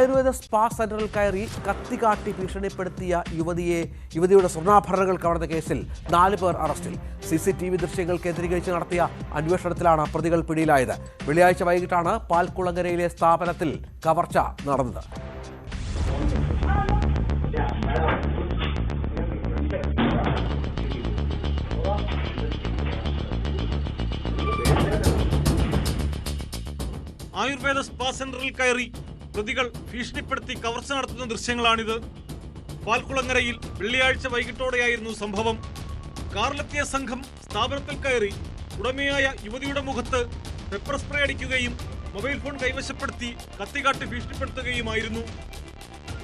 Ayurveda spa സെന്ററിൽ കയറി കത്തികാട്ടി ഭീഷണിപ്പെടുത്തിയ യുവതിയുടെ സ്വർണ്ണാഭരണങ്ങൾ കവർന്ന കേസിൽ 4 പേർ അറസ്റ്റിൽ. CCTV ദൃശ്യങ്ങൾ കേന്ദ്രീകരിച്ച് നടത്തിയ അന്വേഷണത്തിലാണ് പ്രതികൾ പിടിയിലായത്. വെള്ളിയാഴ്ച വൈകിട്ടാണ് പാൽക്കുളങ്ങരയിലെ സ്ഥാപനത്തിൽ കവർച്ച നടന്നത്. ആയുർവേദ സ്പാ സെന്ററിൽ കയറി പ്രതികൾ ഭീഷണിപ്പെടുത്തി കവർച്ച നടത്തുന്ന ദൃശ്യങ്ങളാണിത്. പാൽക്കുളങ്ങരയിൽ വെള്ളിയാഴ്ച വൈകിട്ടോടെയായിരുന്നു സംഭവം. കാറിലെത്തിയ സംഘം സ്ഥാപനത്തിൽ കയറി ഉടമയായ യുവതിയുടെ മുഖത്ത് പെപ്പർ സ്പ്രേ അടിക്കുകയും മൊബൈൽ ഫോൺ കൈവശപ്പെടുത്തി കത്തികാട്ടി ഭീഷണിപ്പെടുത്തുകയുമായിരുന്നു.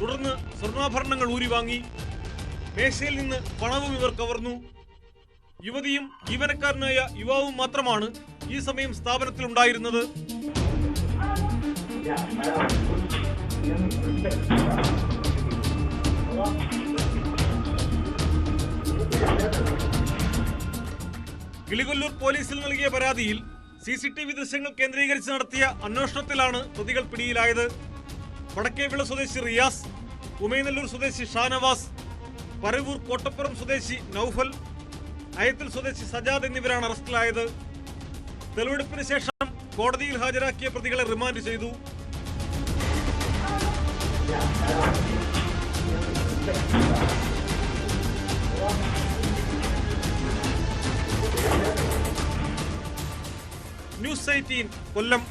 തുടർന്ന് സ്വർണ്ണാഭരണങ്ങൾ ഊരിവാങ്ങി. മേശയിൽ നിന്ന് പണവും ഇവർ കവർന്നു. യുവതിയും ജീവനക്കാരനായ യുവാവും മാത്രമാണ് ഈ സമയം സ്ഥാപനത്തിലുണ്ടായിരുന്നത്. കിളികൊല്ലൂർ പോലീസിൽ നൽകിയ പരാതിയിൽ CCTV ദൃശ്യങ്ങൾ കേന്ദ്രീകരിച്ച് നടത്തിയ അന്വേഷണത്തിലാണ് പ്രതികൾ പിടിയിലായത്. വടക്കേവിള സ്വദേശി റിയാസ്, ഉമയനല്ലൂർ സ്വദേശി ഷാനവാസ്, പരവൂർ കോട്ടപ്പുറം സ്വദേശി നൌഫൽ, അയത്തിൽ സ്വദേശി സജാദ് എന്നിവരാണ് അറസ്റ്റിലായത്. തെളിവെടുപ്പിന് ശേഷം കോടതിയിൽ ഹാജരാക്കിയ പ്രതികളെ റിമാൻഡ് ചെയ്തു. ന്യൂസ് 18 കൊല്ലം.